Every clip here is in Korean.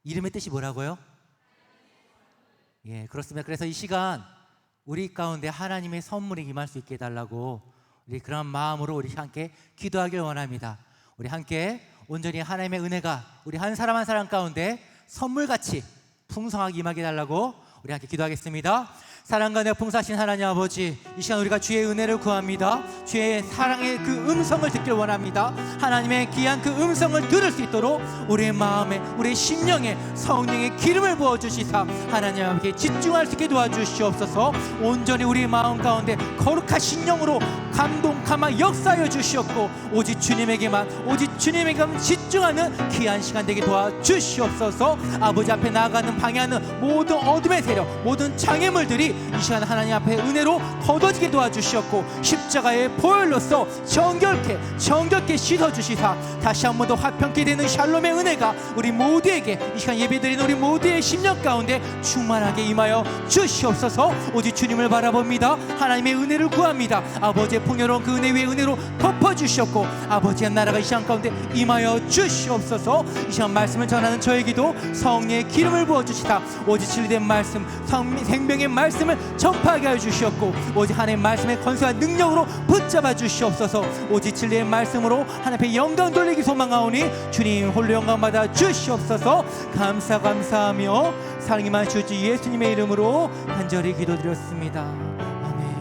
이름의 뜻이 뭐라고요? 예, 그렇습니다. 그래서 이 시간 우리 가운데 하나님의 선물이 임할 수 있게 해달라고 우리 그런 마음으로 우리 함께 기도하길 원합니다. 우리 함께 온전히 하나님의 은혜가 우리 한 사람 한 사람 가운데 선물같이 풍성하게 임하게 해달라고 우리 함께 기도하겠습니다. 사랑과 내 풍사신 하나님 아버지, 이 시간 우리가 주의 은혜를 구합니다. 주의 사랑의 그 음성을 듣길 원합니다. 하나님의 귀한 그 음성을 들을 수 있도록 우리의 마음에, 우리의 심령에 성령의 기름을 부어주시사 하나님 아버지께 집중할 수 있게 도와주시옵소서. 온전히 우리의 마음 가운데 거룩한 신령으로 감동, 감화 역사하여 주시옵고 오직 주님에게만 집중하는 귀한 시간 되게 도와주시옵소서. 아버지 앞에 나아가는 방해하는 모든 어둠의 세력, 모든 장애물들이 이 시간 하나님 앞에 은혜로 걷어지게 도와주시옵고 십자가의 보혈로서 정결케 씻어주시사 다시 한 번 더 화평케 되는 샬롬의 은혜가 우리 모두에게 이 시간 예배드리는 우리 모두의 심령 가운데 충만하게 임하여 주시옵소서. 오직 주님을 바라봅니다. 하나님의 은혜를 구합니다. 아버지의 풍요로운 그 은혜 위에 은혜로 덮어주시옵고 아버지의 나라가 이 시간 가운데 임하여 주시옵소서. 이 시간 말씀을 전하는 저에게도 성령의 기름을 부어주시다 오직 진리된 말씀, 생명의 말씀을 전파하게 하여 주시옵고 오직 하나님의 말씀의 권세와 능력으로 붙잡아 주시옵소서. 오직 진리의 말씀으로 하나님 앞에 영광 돌리기 소망하오니 주님 홀로 영광 받아 주시옵소서. 감사하며 사랑이 많으신 주 예수님의 이름으로 간절히 기도드렸습니다. 아멘.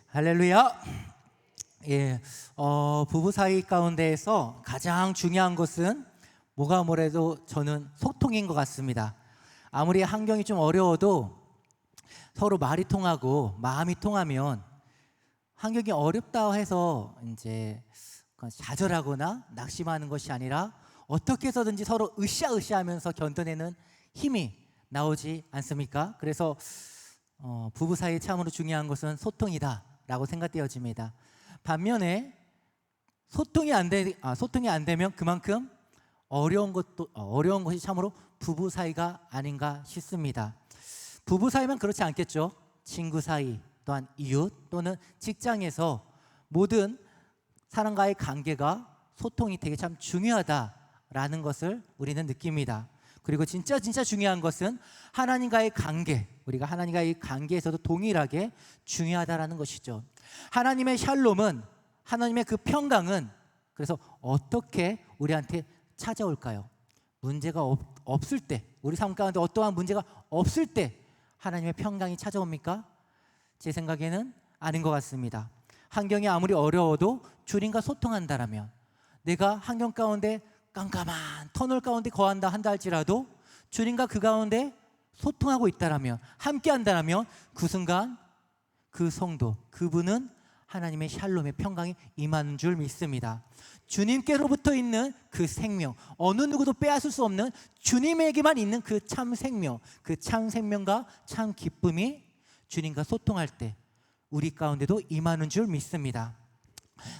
할렐루야. 예, 부부 사이 가운데에서 가장 중요한 것은 뭐가 뭐래도 저는 소통인 것 같습니다. 아무리 환경이 좀 어려워도 서로 말이 통하고 마음이 통하면 환경이 어렵다 해서 이제 좌절하거나 낙심하는 것이 아니라 어떻게 해서든지 서로 으쌰으쌰하면서 견뎌내는 힘이 나오지 않습니까? 그래서 부부 사이에 참으로 중요한 것은 소통이다라고 생각되어집니다. 반면에 소통이 안 되면 그만큼 어려운 것이 참으로 부부 사이가 아닌가 싶습니다. 부부 사이면 그렇지 않겠죠. 친구 사이, 또한 이웃 또는 직장에서 모든 사람과의 관계가 소통이 되게 참 중요하다라는 것을 우리는 느낍니다. 그리고 진짜 중요한 것은 하나님과의 관계, 우리가 하나님과의 관계에서도 동일하게 중요하다라는 것이죠. 하나님의 샬롬은, 하나님의 그 평강은 그래서 어떻게 우리한테 찾아올까요? 문제가 없을 때, 우리 삶 가운데 어떠한 문제가 없을 때 하나님의 평강이 찾아옵니까? 제 생각에는 아닌 것 같습니다. 환경이 아무리 어려워도 주님과 소통한다라면, 내가 환경 가운데 깜깜한 터널 가운데 거한다 한다 할지라도 주님과 그 가운데 소통하고 있다라면, 함께 한다라면 그 순간 그 성도, 그분은 하나님의 샬롬의 평강이 임하는 줄 믿습니다. 주님께로부터 있는 그 생명, 어느 누구도 빼앗을 수 없는 주님에게만 있는 그 참 생명, 그 참 생명과 참 기쁨이 주님과 소통할 때 우리 가운데도 임하는 줄 믿습니다.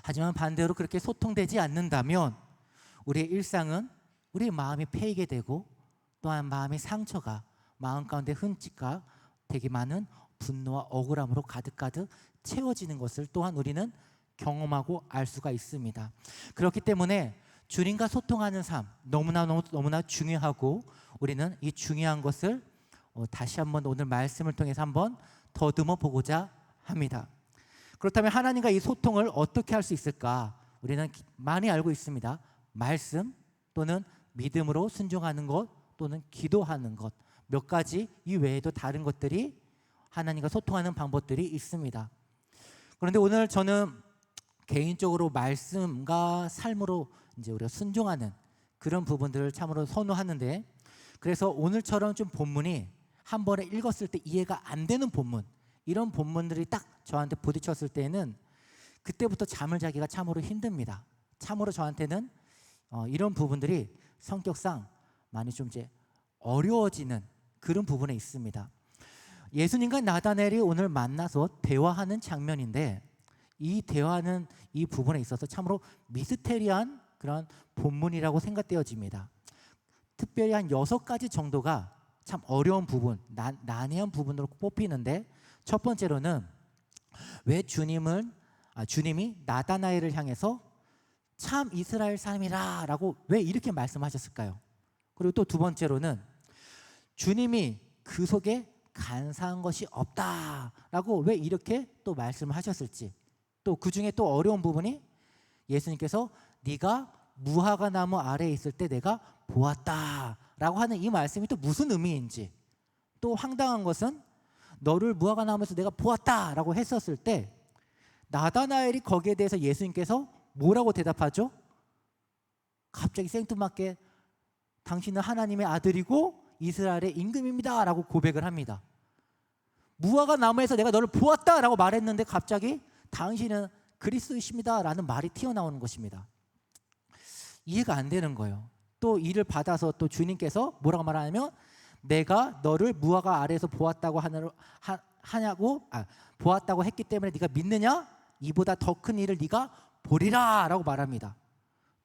하지만 반대로 그렇게 소통되지 않는다면 우리의 일상은 우리의 마음이 패이게 되고, 또한 마음의 상처가 마음 가운데 흠집과 되게 많은 분노와 억울함으로 가득가득 채워지는 것을 또한 우리는 경험하고 알 수가 있습니다. 그렇기 때문에 주님과 소통하는 삶 너무나 중요하고, 우리는 이 중요한 것을 다시 한번 오늘 말씀을 통해서 한번 더듬어 보고자 합니다. 그렇다면 하나님과 이 소통을 어떻게 할 수 있을까? 우리는 많이 알고 있습니다. 말씀 또는 믿음으로 순종하는 것, 또는 기도하는 것, 몇 가지 이외에도 다른 것들이 하나님과 소통하는 방법들이 있습니다. 그런데 오늘 저는 개인적으로 말씀과 삶으로 이제 우리가 순종하는 그런 부분들을 참으로 선호하는데, 그래서 오늘처럼 좀 본문이 한 번에 읽었을 때 이해가 안 되는 본문, 이런 본문들이 딱 저한테 부딪혔을 때는 그때부터 잠을 자기가 참으로 힘듭니다. 참으로 저한테는 이런 부분들이 성격상 많이 좀 이제 어려워지는 그런 부분에 있습니다. 예수님과 나다나엘이 오늘 만나서 대화하는 장면인데, 이 대화하는 이 부분에 있어서 참으로 미스테리한 그런 본문이라고 생각되어집니다. 특별히 한 6가지 정도가 참 어려운 부분, 난해한 부분으로 뽑히는데, 첫 번째로는 왜 주님이 나다나엘을 향해서 참 이스라엘 사람이라 라고 왜 이렇게 말씀하셨을까요? 그리고 또 두 번째로는 주님이 그 속에 간사한 것이 없다라고 왜 이렇게 또 말씀하셨을지, 또 그 중에 또 어려운 부분이 예수님께서 네가 무화과 나무 아래에 있을 때 내가 보았다라고 하는 이 말씀이 또 무슨 의미인지, 또 황당한 것은 너를 무화과 나무에서 내가 보았다라고 했었을 때 나다나엘이 거기에 대해서 예수님께서 뭐라고 대답하죠? 갑자기 생뚱맞게 당신은 하나님의 아들이고 이스라엘의 임금입니다 라고 고백을 합니다. 무화과 나무에서 내가 너를 보았다라고 말했는데 갑자기 당신은 그리스도이십니다 라는 말이 튀어나오는 것입니다. 이해가 안 되는 거예요. 또 이를 받아서 또 주님께서 뭐라고 말하냐면 내가 너를 무화과 아래에서 보았다고 보았다고 했기 때문에 네가 믿느냐? 이보다 더 큰 일을 네가 보리라 라고 말합니다.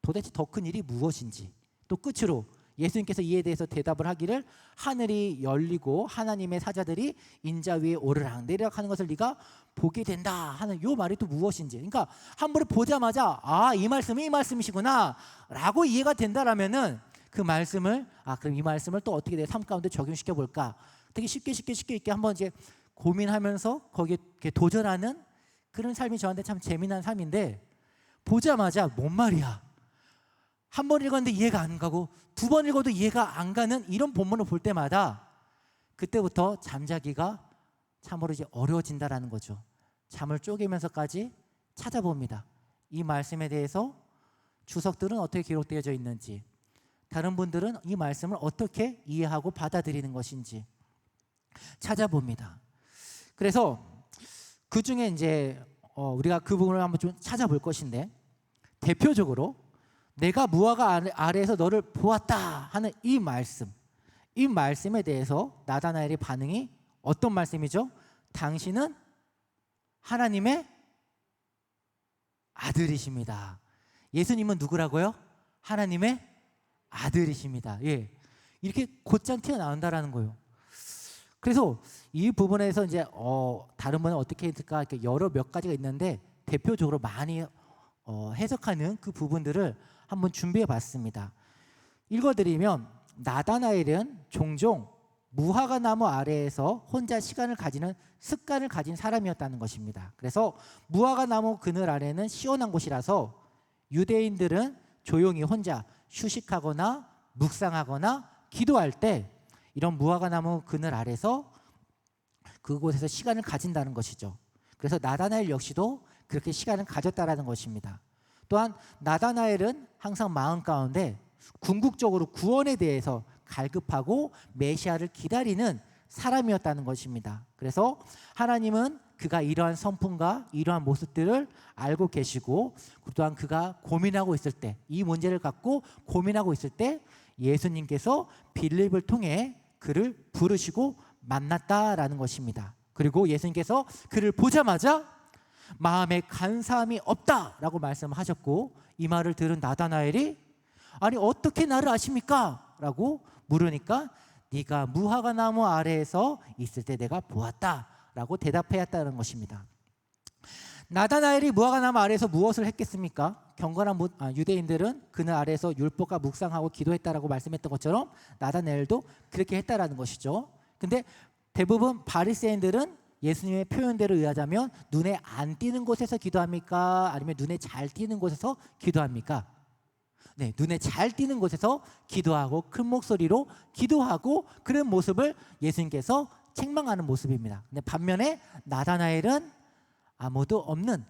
도대체 더 큰 일이 무엇인지, 또 끝으로 예수님께서 이에 대해서 대답을 하기를 하늘이 열리고 하나님의 사자들이 인자 위에 오르락 내리락 하는 것을 네가 보게 된다 하는 이 말이 또 무엇인지, 그러니까 한 번에 보자마자 이 말씀이 이 말씀이시구나 라고 이해가 된다라면은 그 말씀을 그럼 이 말씀을 또 어떻게 내 삶 가운데 적용시켜 볼까, 되게 쉽게 이렇게 한번 이제 고민하면서 거기에 이렇게 도전하는 그런 삶이 저한테 참 재미난 삶인데, 보자마자 뭔 말이야, 한 번 읽었는데 이해가 안 가고 두 번 읽어도 이해가 안 가는 이런 본문을 볼 때마다 그때부터 잠자기가 참으로 이제 어려워진다라는 거죠. 잠을 쪼개면서까지 찾아봅니다. 이 말씀에 대해서 주석들은 어떻게 기록되어져 있는지, 다른 분들은 이 말씀을 어떻게 이해하고 받아들이는 것인지 찾아봅니다. 그래서 그 중에 이제 우리가 그 부분을 한번 좀 찾아볼 것인데, 대표적으로 내가 무화과 아래에서 너를 보았다 하는 이 말씀에 대해서 나다나엘의 반응이 어떤 말씀이죠? 당신은 하나님의 아들이십니다. 예수님은 누구라고요? 하나님의 아들이십니다. 예, 이렇게 곧장 튀어나온다라는 거예요. 그래서 이 부분에서 이제 다른 분은 어떻게 했을까, 이렇게 여러 몇 가지가 있는데 대표적으로 많이 해석하는 그 부분들을 한번 준비해 봤습니다. 읽어드리면 나다나엘은 종종 무화과 나무 아래에서 혼자 시간을 가지는 습관을 가진 사람이었다는 것입니다. 그래서 무화과 나무 그늘 아래는 시원한 곳이라서 유대인들은 조용히 혼자 휴식하거나 묵상하거나 기도할 때 이런 무화과 나무 그늘 아래서 그곳에서 시간을 가진다는 것이죠. 그래서 나다나엘 역시도 그렇게 시간을 가졌다라는 것입니다. 또한 나다나엘은 항상 마음 가운데 궁극적으로 구원에 대해서 갈급하고 메시아를 기다리는 사람이었다는 것입니다. 그래서 하나님은 그가 이러한 성품과 이러한 모습들을 알고 계시고, 또한 그가 고민하고 있을 때, 이 문제를 갖고 고민하고 있을 때 예수님께서 빌립을 통해 그를 부르시고 만났다라는 것입니다. 그리고 예수님께서 그를 보자마자 마음에 간사함이 없다라고 말씀하셨고, 이 말을 들은 나다나엘이 아니 어떻게 나를 아십니까? 라고 물으니까 네가 무화과 나무 아래에서 있을 때 내가 보았다라고 대답하였다는 것입니다. 나다나엘이 무화과 나무 아래에서 무엇을 했겠습니까? 경건한 유대인들은 그늘 아래에서 율법과 묵상하고 기도했다라고 말씀했던 것처럼 나다나엘도 그렇게 했다라는 것이죠. 근데 대부분 바리새인들은 예수님의 표현대로 의하자면 눈에 안 띄는 곳에서 기도합니까? 아니면 눈에 잘 띄는 곳에서 기도합니까? 네, 눈에 잘 띄는 곳에서 기도하고 큰 목소리로 기도하고 그런 모습을 예수님께서 책망하는 모습입니다. 근데 반면에 나다나엘은 아무도 없는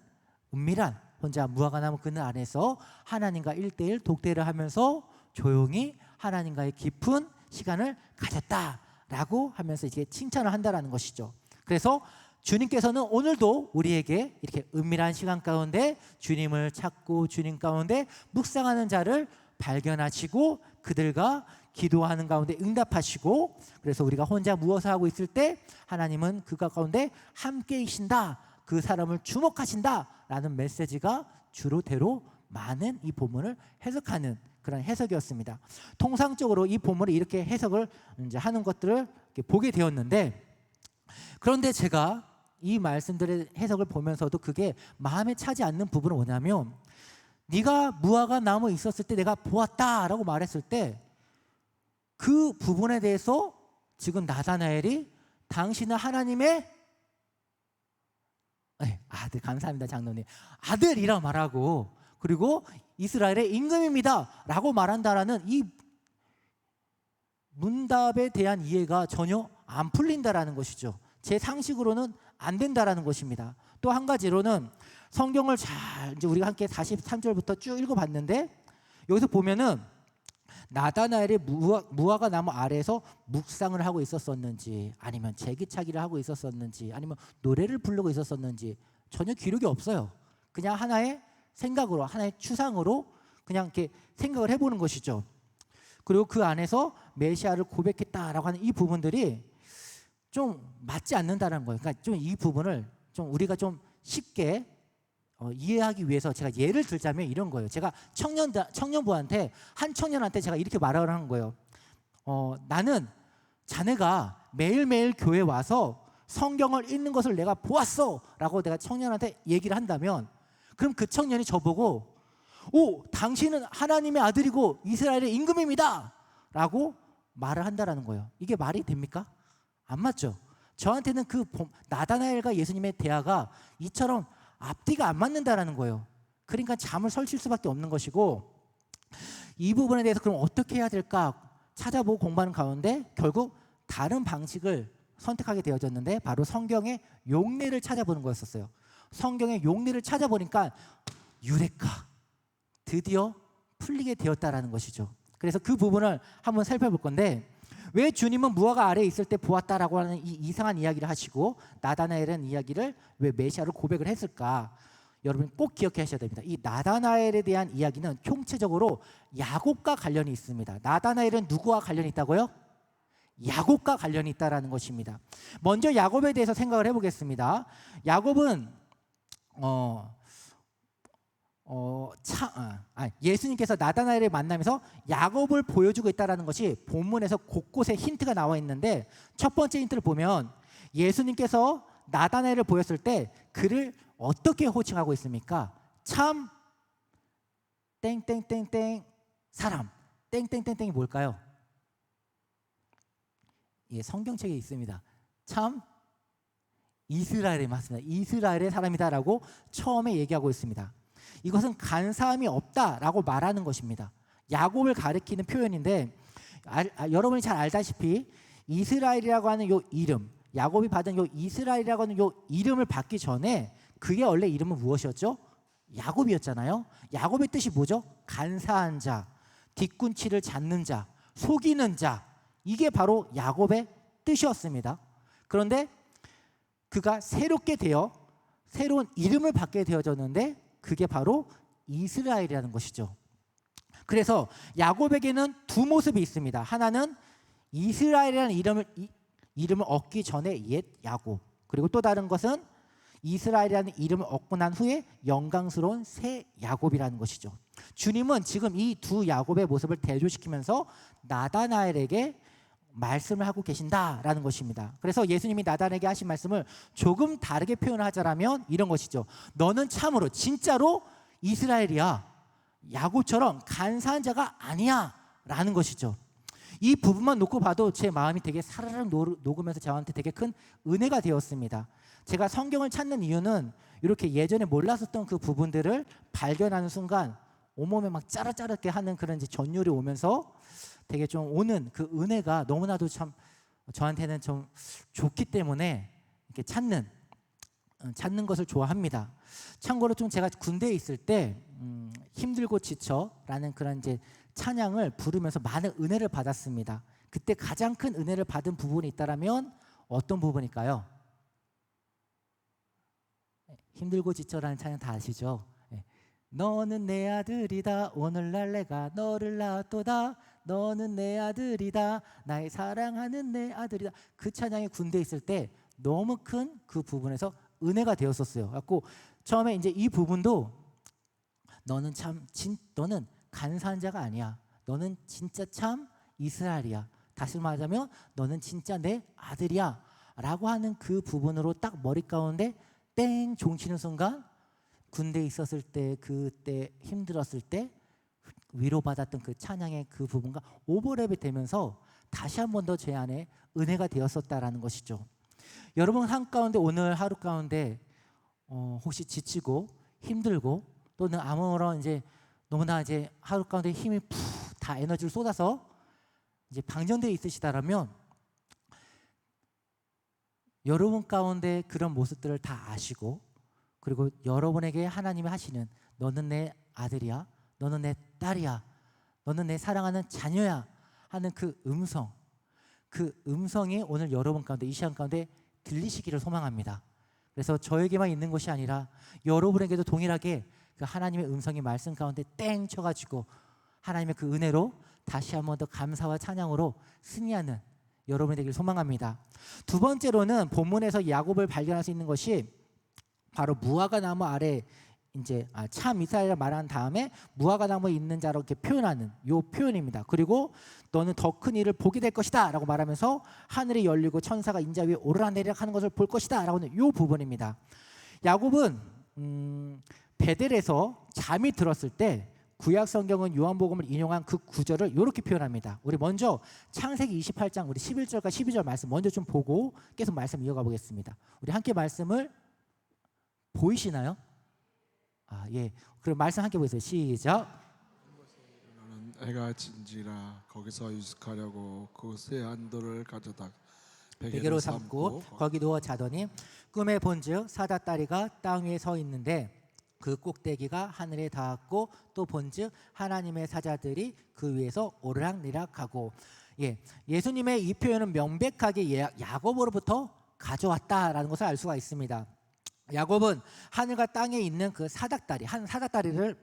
은밀한 혼자 무화과 나무 그늘 안에서 하나님과 1:1 독대를 하면서 조용히 하나님과의 깊은 시간을 가졌다라고 하면서 이렇게 칭찬을 한다라는 것이죠. 그래서 주님께서는 오늘도 우리에게 이렇게 은밀한 시간 가운데 주님을 찾고 주님 가운데 묵상하는 자를 발견하시고 그들과 기도하는 가운데 응답하시고, 그래서 우리가 혼자 무엇을 하고 있을 때 하나님은 그 가운데 함께 계신다, 그 사람을 주목하신다라는 메시지가 주로대로 많은 이 본문을 해석하는 그런 해석이었습니다. 통상적으로 이 본문을 이렇게 해석을 이제 하는 것들을 이렇게 보게 되었는데, 그런데 제가 이 말씀들의 해석을 보면서도 그게 마음에 차지 않는 부분은 뭐냐면, 네가 무화과 나무 있었을 때 내가 보았다라고 말했을 때 그 부분에 대해서 지금 나다나엘이 당신은 하나님의 아들, 감사합니다 장로님, 아들이라고 말하고, 그리고 이스라엘의 임금입니다 라고 말한다라는 이 문답에 대한 이해가 전혀 안 풀린다라는 것이죠. 제 상식으로는 안 된다라는 것입니다. 또 한 가지로는 성경을 잘 이제 우리가 함께 43절부터 쭉 읽어봤는데, 여기서 보면은 나다나엘이 무화과 나무 아래에서 묵상을 하고 있었었는지, 아니면 제기차기를 하고 있었었는지, 아니면 노래를 부르고 있었었는지 전혀 기록이 없어요. 그냥 하나의 생각으로, 하나의 추상으로 그냥 이렇게 생각을 해보는 것이죠. 그리고 그 안에서 메시아를 고백했다라고 하는 이 부분들이 좀 맞지 않는다는 거예요. 그러니까 좀 이 부분을 좀 우리가 좀 쉽게 이해하기 위해서 제가 예를 들자면 이런 거예요. 제가 청년부한테, 한 청년한테 제가 이렇게 말을 하는 거예요. 나는 자네가 매일매일 교회 와서 성경을 읽는 것을 내가 보았어 라고 내가 청년한테 얘기를 한다면, 그럼 그 청년이 저보고 당신은 하나님의 아들이고 이스라엘의 임금입니다 라고 말을 한다라는 거예요. 이게 말이 됩니까? 안 맞죠? 저한테는 그 나다나엘과 예수님의 대화가 이처럼 앞뒤가 안 맞는다라는 거예요. 그러니까 잠을 설칠 수밖에 없는 것이고, 이 부분에 대해서 그럼 어떻게 해야 될까 찾아보고 공부하는 가운데 결국 다른 방식을 선택하게 되어졌는데, 바로 성경의 용례를 찾아보는 거였었어요. 성경의 용례를 찾아보니까 유레카, 드디어 풀리게 되었다라는 것이죠. 그래서 그 부분을 한번 살펴볼 건데, 왜 주님은 무화과 아래에 있을 때 보았다라고 하는 이 이상한 이야기를 하시고 나다나엘은 이야기를 왜 메시아를 고백을 했을까? 여러분 꼭 기억하셔야 됩니다. 이 나다나엘에 대한 이야기는 총체적으로 야곱과 관련이 있습니다. 나다나엘은 누구와 관련이 있다고요? 야곱과 관련이 있다라는 것입니다. 먼저 야곱에 대해서 생각을 해보겠습니다. 야곱은 예수님께서 나다나엘을 만나면서 야곱을 보여주고 있다는 것이 본문에서 곳곳에 힌트가 나와 있는데, 첫 번째 힌트를 보면 예수님께서 나다나엘을 보였을 때 그를 어떻게 호칭하고 있습니까? 참 땡땡땡땡 사람. 땡땡땡땡이 뭘까요? 예, 성경책에 있습니다. 참 이스라엘에 맞습니다. 이스라엘의 사람이다라고 처음에 얘기하고 있습니다. 이것은 간사함이 없다라고 말하는 것입니다. 야곱을 가리키는 표현인데, 여러분이 잘 알다시피 이스라엘이라고 하는 요 이름, 야곱이 받은 요 이스라엘이라고 하는 요 이름을 받기 전에 그의 원래 이름은 무엇이었죠? 야곱이었잖아요. 야곱의 뜻이 뭐죠? 간사한 자, 뒤꿈치를 잡는 자, 속이는 자, 이게 바로 야곱의 뜻이었습니다. 그런데 그가 새롭게 되어 새로운 이름을 받게 되어졌는데, 그게 바로 이스라엘이라는 것이죠. 그래서 야곱에게는 두 모습이 있습니다. 하나는 이스라엘이라는 이름을 얻기 전에 옛 야곱, 그리고 또 다른 것은 이스라엘이라는 이름을 얻고 난 후에 영광스러운 새 야곱이라는 것이죠. 주님은 지금 이 두 야곱의 모습을 대조시키면서 나다나엘에게 말씀을 하고 계신다라는 것입니다. 그래서 예수님이 나다나엘에게 하신 말씀을 조금 다르게 표현하자면 이런 것이죠. 너는 참으로 진짜로 이스라엘이야. 야곱처럼 간사한 자가 아니야 라는 것이죠. 이 부분만 놓고 봐도 제 마음이 되게 사르르 녹으면서 저한테 되게 큰 은혜가 되었습니다. 제가 성경을 찾는 이유는 이렇게 예전에 몰랐었던 그 부분들을 발견하는 순간 온몸에 막 짜르짜르게 하는 그런 이제 전율이 오면서 되게 좀 오는 그 은혜가 너무나도 참 저한테는 좀 좋기 때문에 이렇게 찾는 것을 좋아합니다. 참고로 좀 제가 군대에 있을 때 힘들고 지쳐라는 그런 이제 찬양을 부르면서 많은 은혜를 받았습니다. 그때 가장 큰 은혜를 받은 부분이 있다라면 어떤 부분일까요? 힘들고 지쳐라는 찬양 다 아시죠? 너는 내 아들이다, 오늘날 내가 너를 낳았도다, 너는 내 아들이다, 나의 사랑하는 내 아들이다. 그 찬양이 군대에 있을 때 너무 큰 그 부분에서 은혜가 되었었어요. 그래서 처음에 이제 이 부분도 너는 너는 간사한 자가 아니야. 너는 진짜 참 이스라엘이야. 다시 말하자면 너는 진짜 내 아들이야 라고 하는 그 부분으로 딱 머리 가운데 땡 종치는 순간 군대에 있었을 때 그때 힘들었을 때 위로받았던 그 찬양의 그 부분과 오버랩이 되면서 다시 한 번 더 제 안에 은혜가 되었었다라는 것이죠. 여러분 한가운데 오늘 하루 가운데 혹시 지치고 힘들고 또는 아무런 이제 너무나 이제 하루 가운데 힘이 푹 다 에너지를 쏟아서 이제 방전되어 있으시다라면 여러분 가운데 그런 모습들을 다 아시고 그리고 여러분에게 하나님이 하시는 너는 내 아들이야, 너는 내 딸이야, 너는 내 사랑하는 자녀야 하는 그 음성이 오늘 여러분 가운데 이 시간 가운데 들리시기를 소망합니다. 그래서 저에게만 있는 것이 아니라 여러분에게도 동일하게 그 하나님의 음성이 말씀 가운데 땡 쳐가지고 하나님의 그 은혜로 다시 한 번 더 감사와 찬양으로 승리하는 여러분이 되길 소망합니다. 두 번째로는 본문에서 야곱을 발견할 수 있는 것이 바로 무화과 나무 아래 이제 참 이스라엘을 말한 다음에 무화과 나무에 있는 자로 이렇게 표현하는 요 표현입니다. 그리고 너는 더 큰 일을 보게 될 것이다라고 말하면서 하늘이 열리고 천사가 인자 위에 오르락내리락 하는 것을 볼 것이다라고 하는 요 부분입니다. 야곱은 베델에서 잠이 들었을 때 구약 성경은 요한복음을 인용한 그 구절을 이렇게 표현합니다. 우리 먼저 창세기 28장 우리 11절과 12절 말씀 먼저 좀 보고 계속 말씀 이어가 보겠습니다. 우리 함께 말씀을 보이시나요? 예. 그럼 말씀 함께 보세요. 시작. 나는 애가 진지라 거기서 유숙하려고 그 새 한돌을 가져다 베개로 삼고 거기 누워 자더니 꿈에 본즉 사다다리가 땅 위에 서 있는데 그 꼭대기가 하늘에 닿았고 또 본즉 하나님의 사자들이 그 위에서 오르락내리락하고 예수님의 이 표현은 명백하게 야곱으로부터 가져왔다라는 것을 알 수가 있습니다. 야곱은 하늘과 땅에 있는 그 한 사닥다리를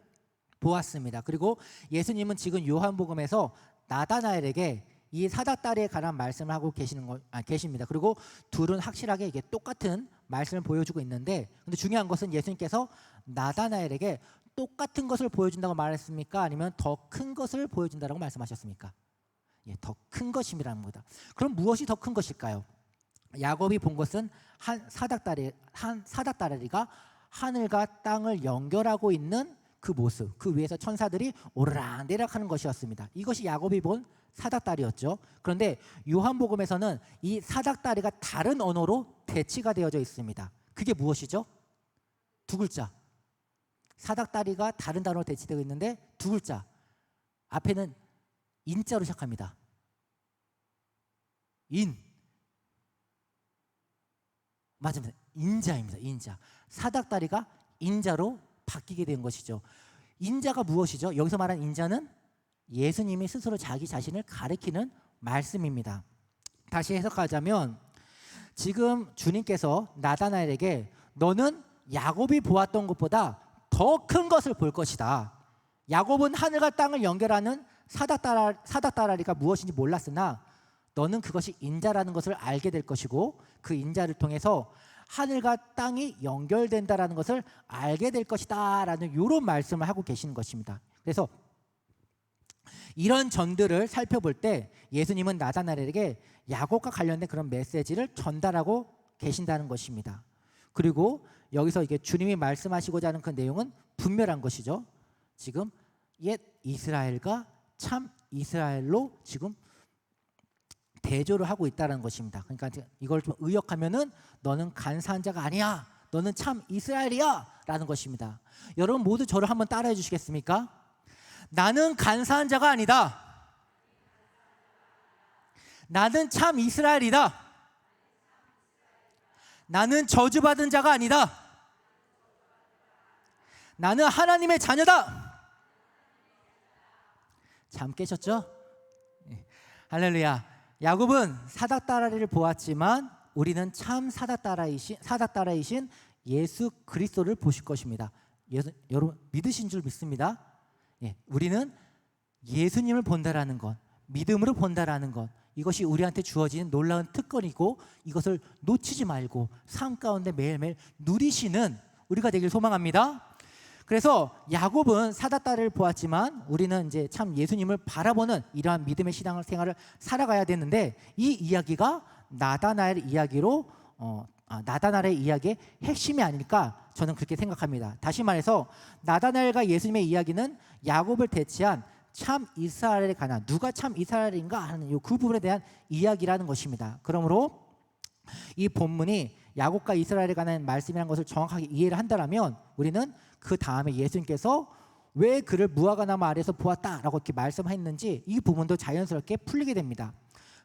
보았습니다. 그리고 예수님은 지금 요한복음에서 나다나엘에게 이 사닥다리에 관한 말씀을 하고 계십니다. 그리고 둘은 확실하게 이게 똑같은 말씀을 보여주고 있는데, 근데 중요한 것은 예수님께서 나다나엘에게 똑같은 것을 보여준다고 말했습니까? 아니면 더 큰 것을 보여준다고 말씀하셨습니까? 더 큰 것이라는 겁니다. 그럼 무엇이 더 큰 것일까요? 야곱이 본 것은 한 사닥다리가 하늘과 땅을 연결하고 있는 그 모습, 그 위에서 천사들이 오르락내리락하는 것이었습니다. 이것이 야곱이 본 사닥다리였죠. 그런데 요한복음에서는 이 사닥다리가 다른 언어로 대치가 되어져 있습니다. 그게 무엇이죠? 두 글자. 사닥다리가 다른 단어로 대치되어 있는데 두 글자. 앞에는 인자로 시작합니다. 맞습니다. 인자입니다. 인자. 사닥다리가 인자로 바뀌게 된 것이죠. 인자가 무엇이죠? 여기서 말하는 인자는 예수님이 스스로 자기 자신을 가리키는 말씀입니다. 다시 해석하자면 지금 주님께서 나다나엘에게 너는 야곱이 보았던 것보다 더 큰 것을 볼 것이다. 야곱은 하늘과 땅을 연결하는 사닥다리가 무엇인지 몰랐으나 너는 그것이 인자라는 것을 알게 될 것이고 그 인자를 통해서 하늘과 땅이 연결된다라는 것을 알게 될 것이다 라는 이런 말씀을 하고 계시는 것입니다. 그래서 이런 전들을 살펴볼 때 예수님은 나다나엘에게 야곱과 관련된 그런 메시지를 전달하고 계신다는 것입니다. 그리고 여기서 이게 주님이 말씀하시고자 하는 그 내용은 분명한 것이죠. 지금 옛 이스라엘과 참 이스라엘로 지금 대조를 하고 있다는 것입니다. 그러니까 이걸 좀 의역하면은 너는 간사한 자가 아니야, 너는 참 이스라엘이야 라는 것입니다. 여러분 모두 저를 한번 따라해 주시겠습니까? 나는 간사한 자가 아니다. 나는 참 이스라엘이다. 나는 저주받은 자가 아니다. 나는 하나님의 자녀다. 잠 깨셨죠? 할렐루야. 야곱은 사닥다리를 보았지만 우리는 참 사닥다리이신 예수 그리스도를 보실 것입니다. 여러분 믿으신 줄 믿습니다. 우리는 예수님을 본다라는 것, 믿음으로 본다라는 것, 이것이 우리한테 주어진 놀라운 특권이고 이것을 놓치지 말고 삶 가운데 매일매일 누리시는 우리가 되길 소망합니다. 그래서 야곱은 사닥다리를 보았지만 우리는 이제 참 예수님을 바라보는 이러한 믿음의 신앙 생활을 살아가야 되는데 이 이야기가 나다나엘 이야기로 나다나엘의 이야기의 핵심이 아닐까 저는 그렇게 생각합니다. 다시 말해서 나다나엘과 예수님의 이야기는 야곱을 대체한 참 이스라엘에 관한 누가 참 이스라엘인가 하는 그 부분에 대한 이야기라는 것입니다. 그러므로 이 본문이 야곱과 이스라엘에 관한 말씀이라는 것을 정확하게 이해를 한다면 우리는 그 다음에 예수님께서 왜 그를 무화과 나무 아래에서 보았다라고 이렇게 말씀했는지 이 부분도 자연스럽게 풀리게 됩니다.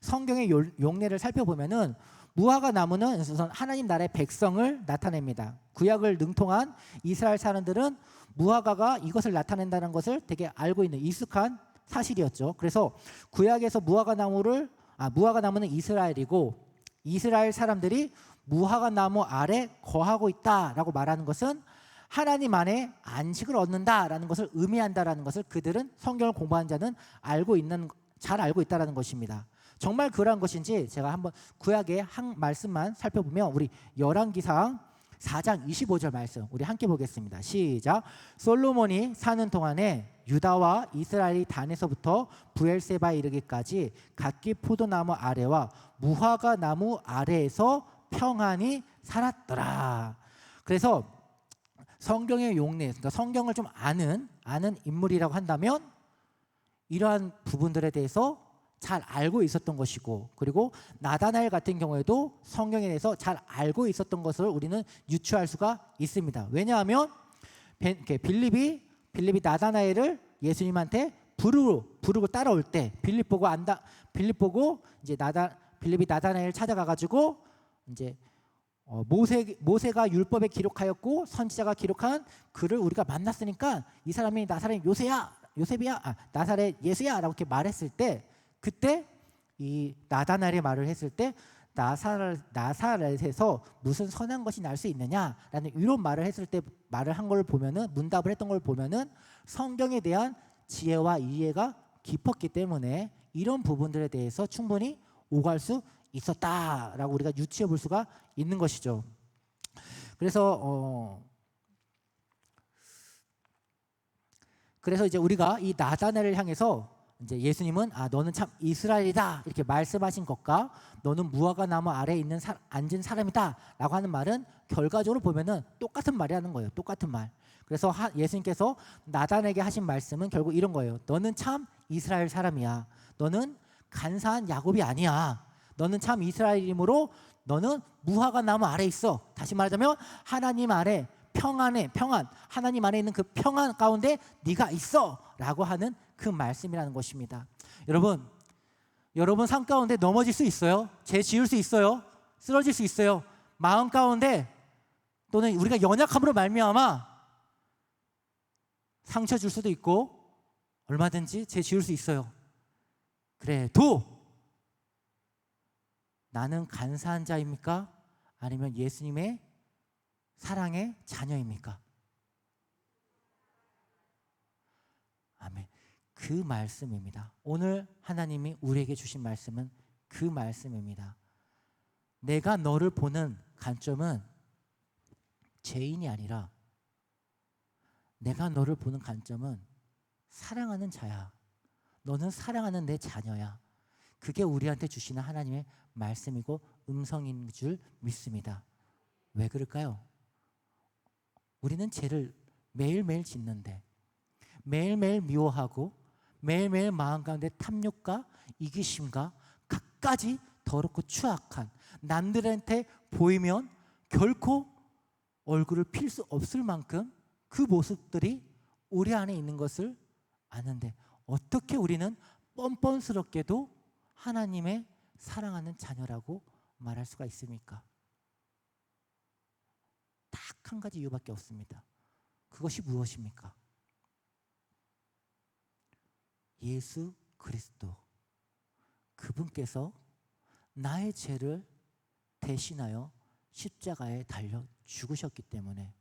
성경의 용례를 살펴보면은 무화과 나무는 우선 하나님 나라의 백성을 나타냅니다. 구약을 능통한 이스라엘 사람들은 무화과가 이것을 나타낸다는 것을 되게 알고 있는 익숙한 사실이었죠. 그래서 구약에서 무화과 나무는 이스라엘이고 이스라엘 사람들이 무화과 나무 아래 거하고 있다라고 말하는 것은 하나님 안에 안식을 얻는다라는 것을 의미한다라는 것을 그들은 성경을 공부한 자는 잘 알고 있다라는 것입니다. 정말 그러한 것인지 제가 한번 구약의 한 말씀만 살펴보면 우리 열왕기상 4장 25절 말씀 우리 함께 보겠습니다. 시작. 솔로몬이 사는 동안에 유다와 이스라엘이 단에서부터 브엘세바에 이르기까지 각기 포도나무 아래와 무화과 나무 아래에서 평안히 살았더라. 그래서 성경의 용례, 그러니까 성경을 좀 아는 인물이라고 한다면 이러한 부분들에 대해서 잘 알고 있었던 것이고, 그리고 나다나엘 같은 경우에도 성경에 대해서 잘 알고 있었던 것을 우리는 유추할 수가 있습니다. 왜냐하면 빌립이 나다나엘을 예수님한테 부르고 따라올 때 빌립 보고 이제 빌립이 나다나엘 찾아가 가지고 이제 모세가 율법에 기록하였고 선지자가 기록한 글을 우리가 만났으니까 이 사람이 나사렛 나사렛 예수야라고 이렇게 말했을 때, 그때 이 나다나엘이 말을 했을 때 나사렛에서 무슨 선한 것이 날 수 있느냐라는 이런 말을 했을 때 한 걸 보면은, 문답을 했던 걸 보면은 성경에 대한 지혜와 이해가 깊었기 때문에 이런 부분들에 대해서 충분히 오갈 수 있었다라고 우리가 유추해 볼 수가 있는 것이죠. 그래서 이제 우리가 이 나다나엘을 향해서 이제 예수님은 너는 참 이스라엘이다 이렇게 말씀하신 것과 너는 무화과 나무 아래에 앉은 사람이다라고 하는 말은 결과적으로 보면은 똑같은 말이라는 거예요. 똑같은 말. 그래서 예수님께서 나단에게 하신 말씀은 결국 이런 거예요. 너는 참 이스라엘 사람이야. 너는 간사한 야곱이 아니야. 너는 참 이스라엘이므로 너는 무화과 나무 아래에 있어. 다시 말하자면 하나님 아래 평안, 하나님 안에 있는 그 평안 가운데 네가 있어라고 하는 그 말씀이라는 것입니다. 여러분 삶 가운데 넘어질 수 있어요. 죄 지을 수 있어요. 쓰러질 수 있어요. 마음 가운데 또는 우리가 연약함으로 말미암아 상처 줄 수도 있고 얼마든지 죄 지을 수 있어요. 그래도 나는 간사한 자입니까? 아니면 예수님의 사랑의 자녀입니까? 아멘. 그 말씀입니다. 오늘 하나님이 우리에게 주신 말씀은 그 말씀입니다. 내가 너를 보는 관점은 죄인이 아니라 내가 너를 보는 관점은 사랑하는 자야. 너는 사랑하는 내 자녀야. 그게 우리한테 주시는 하나님의 말씀이고 음성인 줄 믿습니다. 왜 그럴까요? 우리는 죄를 매일매일 짓는데, 매일매일 미워하고 매일매일 마음 가운데 탐욕과 이기심과 갖가지 더럽고 추악한, 남들한테 보이면 결코 얼굴을 필 수 없을 만큼 그 모습들이 우리 안에 있는 것을 아는데 어떻게 우리는 뻔뻔스럽게도 하나님의 사랑하는 자녀라고 말할 수가 있습니까? 딱 한 가지 이유밖에 없습니다. 그것이 무엇입니까? 예수 그리스도, 그분께서 나의 죄를 대신하여 십자가에 달려 죽으셨기 때문에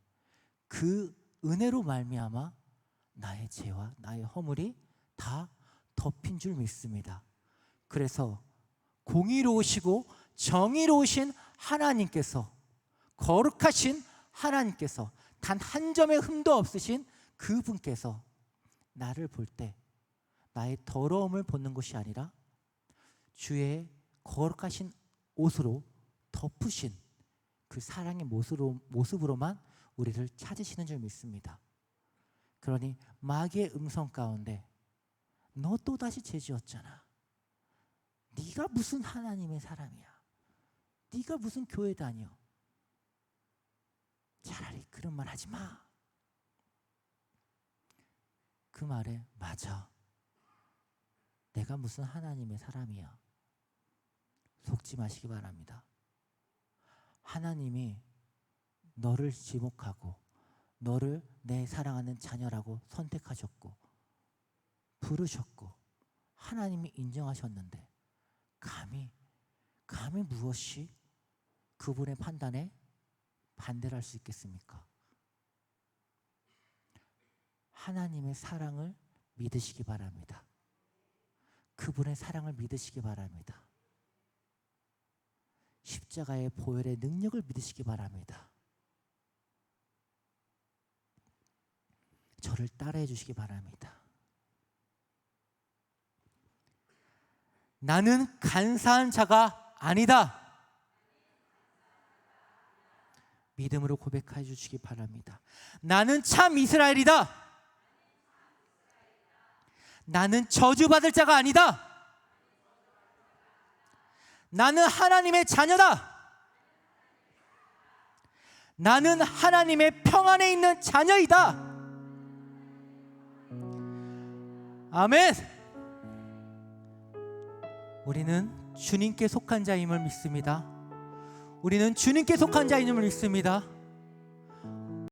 그 은혜로 말미암아 나의 죄와 나의 허물이 다 덮인 줄 믿습니다. 그래서 공의로우시고 정의로우신 하나님께서, 거룩하신 하나님께서, 단 한 점의 흠도 없으신 그분께서 나를 볼 때 나의 더러움을 보는 것이 아니라 주의 거룩하신 옷으로 덮으신 그 사랑의 모습으로만 우리를 찾으시는 줄 믿습니다. 그러니 마귀의 음성 가운데 너 또다시 죄지었잖아. 네가 무슨 하나님의 사람이야. 네가 무슨 교회 다녀. 차라리 그런 말 하지 마. 그 말에 맞아. 내가 무슨 하나님의 사람이야. 속지 마시기 바랍니다. 하나님이 너를 지목하고 너를 내 사랑하는 자녀라고 선택하셨고 부르셨고 하나님이 인정하셨는데 감히 무엇이 그분의 판단에 반대를 할 수 있겠습니까? 하나님의 사랑을 믿으시기 바랍니다. 그분의 사랑을 믿으시기 바랍니다. 십자가의 보혈의 능력을 믿으시기 바랍니다. 저를 따라해 주시기 바랍니다. 나는 간사한 자가 아니다. 믿음으로 고백해 주시기 바랍니다. 나는 참 이스라엘이다. 나는 저주받을 자가 아니다. 나는 하나님의 자녀다. 나는 하나님의 평안에 있는 자녀이다. 아멘. 우리는 주님께 속한 자임을 믿습니다. 우리는 주님께 속한 자임을 믿습니다.